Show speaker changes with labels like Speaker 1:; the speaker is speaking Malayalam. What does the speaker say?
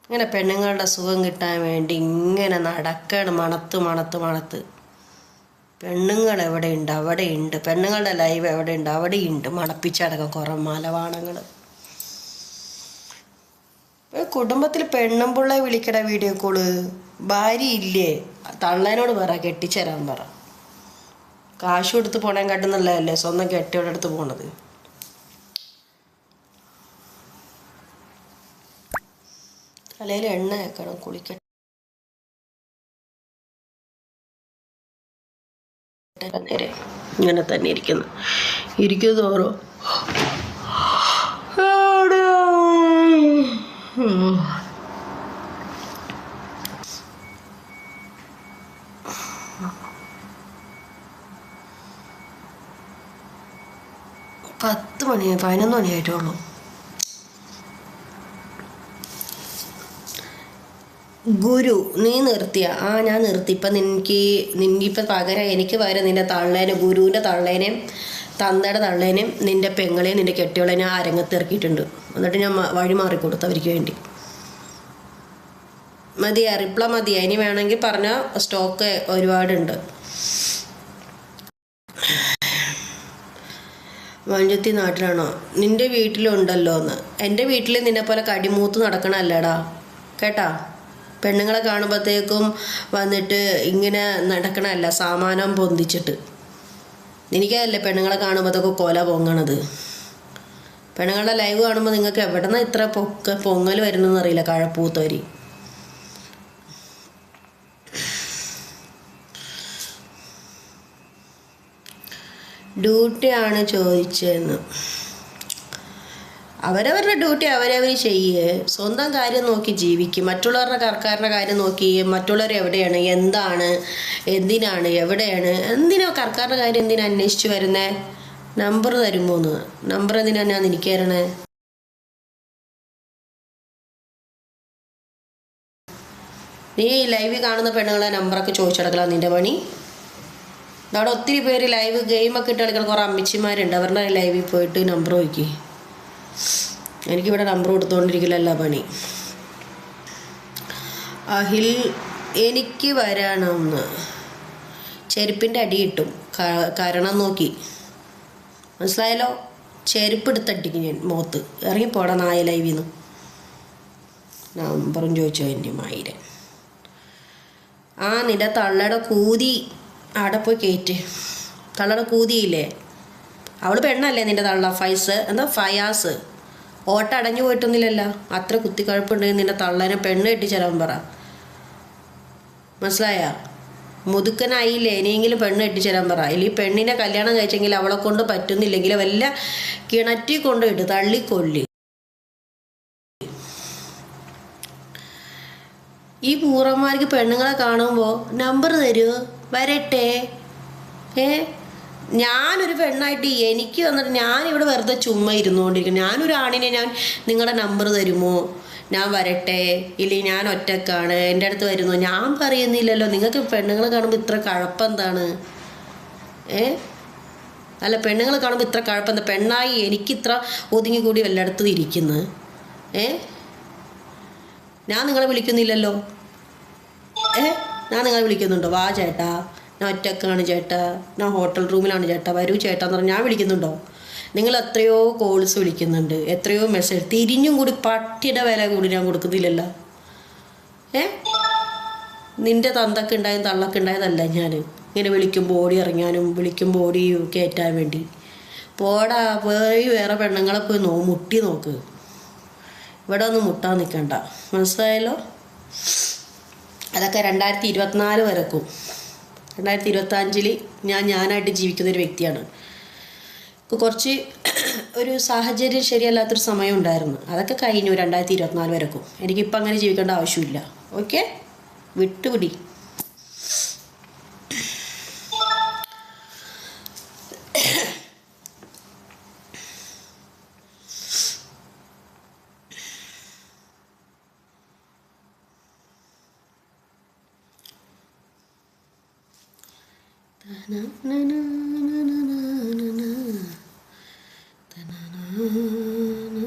Speaker 1: ഇങ്ങനെ പെണ്ണുങ്ങളുടെ സുഖം കിട്ടാൻ വേണ്ടി ഇങ്ങനെ നടക്കണം മണത്ത്. പെണ്ണുങ്ങൾ എവിടെയുണ്ട് അവിടെയുണ്ട്, പെണ്ണുങ്ങളുടെ ലൈവ് എവിടെയുണ്ട് അവിടെയുണ്ട്, മണപ്പിച്ചടക്കം കുറേ മലവാണങ്ങൾ. കുടുംബത്തിൽ പെണ്ണും പിള്ളേ വിളിക്കട വീഡിയോ കോള്. ഭാര്യ ഇല്ലേ, തള്ളേനോട് പറ കെട്ടിച്ചേരാൻ പറ. കാശ് കൊടുത്ത് പോണേൻ കാട്ടുന്നല്ലേ സ്വന്തം കെട്ടിയോടെ അടുത്ത് പോണത്. തലയിൽ എണ്ണ വെക്കണം, കുളിക്കട്ടെ. നേരെ ഇങ്ങനെ തന്നെ ഇരിക്കുന്നു തോറും പത്ത് മണി 11 മണിയായിട്ടുള്ളൂ. ഗുരു നീ നിർത്തിയ? ഞാൻ നിർത്തി. ഇപ്പം നിനക്കിപ്പം പകരം എനിക്ക് പകരം നിൻ്റെ തള്ളേനെ, ഗുരുവിൻ്റെ തള്ളേനെയും തന്തയുടെ തള്ളേനെയും നിൻ്റെ പെങ്ങളെയും നിൻ്റെ കെട്ടിയോളേനെ അരങ്ങത്ത് ഇറക്കിയിട്ടുണ്ട്. എന്നിട്ട് ഞാൻ വഴി മാറിക്കൊടുത്തു അവർക്ക് വേണ്ടി. മതിയാ, റിപ്ലൈ മതിയാ. ഇനി വേണമെങ്കിൽ പറഞ്ഞാൽ സ്റ്റോക്ക് ഒരുപാടുണ്ട്. മഞ്ചത്തി നാട്ടിലാണോ? നിൻ്റെ വീട്ടിലുണ്ടല്ലോ എന്ന്. എൻ്റെ വീട്ടിൽ നിന്നെ പോലെ കടിമൂത്ത് നടക്കണല്ലേടാ കേട്ടാ. പെണ്ണുങ്ങളെ കാണുമ്പോഴത്തേക്കും വന്നിട്ട് ഇങ്ങനെ നടക്കണമല്ല, സാമാനം പൊന്തിച്ചിട്ട്. എനിക്കതല്ലേ പെണ്ണുങ്ങളെ കാണുമ്പോഴത്തേക്കും കൊല പൊങ്ങണത്. പെണ്ണുങ്ങളുടെ ലൈവ് കാണുമ്പോൾ നിങ്ങൾക്ക് എവിടെ നിന്ന് ഇത്ര പൊങ്ങൽ വരുന്നതെന്ന് അറിയില്ല, കഴപ്പൂത്തവരി. ഡ്യൂട്ടിയാണ് ചോദിച്ചതെന്ന്. അവരവരുടെ ഡ്യൂട്ടി അവരവർ ചെയ്യേ, സ്വന്തം കാര്യം നോക്കി ജീവിക്കും. മറ്റുള്ളവരുടെ കർക്കാരുടെ കാര്യം നോക്കി മറ്റുള്ളവർ എവിടെയാണ്, എന്താണ്, എന്തിനാണ്, എവിടെയാണ്, എന്തിനാ കർക്കാരുടെ കാര്യം എന്തിനാ അന്വേഷിച്ച് വരുന്നേ? നമ്പർ തരുമ്പോന്ന്. നമ്പർ എന്തിനാണ് ഞാൻ എനിക്ക് തരണേ? നീ ലൈവിൽ കാണുന്ന പെണ്ണുങ്ങളെ നമ്പറൊക്കെ ചോദിച്ചെടുക്കലാണ് നിൻ്റെ പണി. അവിടെ ഒത്തിരി പേര് ലൈവ് ഗെയിമൊക്കെ ഇട്ട് കളിക്കുന്ന കുറേ അമ്മച്ചിമാരുണ്ട്. അവരുടെ ലൈവിൽ പോയിട്ട് നമ്പർ ചോദിക്കും. എനിക്കിവിടെ നമ്പർ കൊടുത്തുകൊണ്ടിരിക്കില്ലല്ല പണി. അഹിൽ എനിക്ക് വരണമെന്ന്. ചെരുപ്പിൻ്റെ അടി കിട്ടും കാരണം നോക്കി, മനസ്സിലായല്ലോ. ചെരുപ്പ് എടുത്തടിക്കും ഞാൻ മുഖത്ത്. ഇറങ്ങിപ്പോടാ നായ ലൈവിൽ നിന്ന്. നമ്പറും ചോദിച്ചോ എൻ്റെ മായിരൻ. നിൻ്റെ തള്ളയുടെ കൂതി അവിടെ പോയി കയറ്റ്. തള്ളയുടെ കൂതിയില്ലേ, അവൾ പെണ്ണല്ലേ നിൻ്റെ തള്ള? ഫയാസ്. ഓട്ട അടഞ്ഞു പോയിട്ടൊന്നുമില്ലല്ലോ. അത്ര കുത്തിക്കഴപ്പുണ്ടെങ്കിൽ നിൻ്റെ തള്ളേനെ പെണ്ണ് കെട്ടിച്ചേരാൻ പറ. മനസ്സിലായ? മുതുക്കനായില്ലേ, ഇനിയെങ്കിലും പെണ്ണ് കെട്ടിച്ചേരാൻ പറ. ഇല്ലെങ്കിൽ പെണ്ണിനെ കല്യാണം കഴിച്ചെങ്കിൽ അവളെ കൊണ്ട് പറ്റുന്നില്ലെങ്കിൽ വല്ല കിണറ്റി കൊണ്ടുപോയിട്ട് തള്ളിക്കൊല്ലി. ഈ പൂർവന്മാർക്ക് പെണ്ണുങ്ങളെ കാണുമ്പോൾ നമ്പർ തരുമോ? വരട്ടെ. ഞാനൊരു പെണ്ണായിട്ട് എനിക്ക് വന്നിട്ട് ഞാനിവിടെ വെറുതെ ചുമ്മാ ഇരുന്നുകൊണ്ടിരിക്കുന്നു. ഞാനൊരു ആണിനെ നിങ്ങളുടെ നമ്പർ തരുമോ? ഞാൻ വരട്ടെ, ഇല്ലെങ്കിൽ ഞാൻ ഒറ്റക്കാണ്, എൻ്റെ അടുത്ത് വരുന്നു ഞാൻ പറയുന്നില്ലല്ലോ. നിങ്ങൾക്ക് പെണ്ണുങ്ങളെ കാണുമ്പോൾ ഇത്ര കഴപ്പെന്താണ്? അല്ല, പെണ്ണുങ്ങളെ കാണുമ്പോൾ ഇത്ര കഴപ്പെന്താ? പെണ്ണായി എനിക്കിത്ര ഒതുങ്ങിക്കൂടി എല്ലായിടത്തും ഇരിക്കുന്നു. ഞാൻ നിങ്ങളെ വിളിക്കുന്നില്ലല്ലോ. ഞാൻ നിങ്ങളെ വിളിക്കുന്നുണ്ടോ? വാ ചേട്ടാ, ഞാൻ ഒറ്റക്കാണ് ചേട്ടാ, ഞാൻ ഹോട്ടൽ റൂമിലാണ് ചേട്ടാ, വരൂ ചേട്ടാ എന്ന് പറഞ്ഞാൽ ഞാൻ വിളിക്കുന്നുണ്ടോ? നിങ്ങൾ എത്രയോ കോൾസ് വിളിക്കുന്നുണ്ട്, എത്രയോ മെസ്സേജ്. തിരിഞ്ഞും കൂടി പട്ടിയുടെ വില കൂടി ഞാൻ കൊടുക്കുന്നില്ലല്ലോ. നിൻ്റെ തന്തക്ക് ഉണ്ടായും തള്ളക്ക് ഉണ്ടായതല്ല ഞാൻ ഇങ്ങനെ വിളിക്കുമ്പോൾ ഓടി ഇറങ്ങാനും വിളിക്കുമ്പോൾ ഓടി കയറ്റാൻ വേണ്ടി. പോടാ, പോയി വേറെ പെണ്ണുങ്ങളെ പോയി മുട്ടി നോക്ക്. ഇവിടെ ഒന്നും മുട്ടാൻ നിൽക്കണ്ട, മനസ്സിലായല്ലോ. അതൊക്കെ 2024 വരെക്കും. 2025 ഞാനായിട്ട് ജീവിക്കുന്നൊരു വ്യക്തിയാണ്. ഇപ്പോൾ കുറച്ച് ഒരു സാഹചര്യം ശരിയല്ലാത്തൊരു സമയം ഉണ്ടായിരുന്നു. അതൊക്കെ കഴിഞ്ഞു 2024 വരെക്കും. എനിക്കിപ്പോൾ അങ്ങനെ ജീവിക്കേണ്ട ആവശ്യമില്ല. Okay, വിട്ടുപിടി. Na na na na na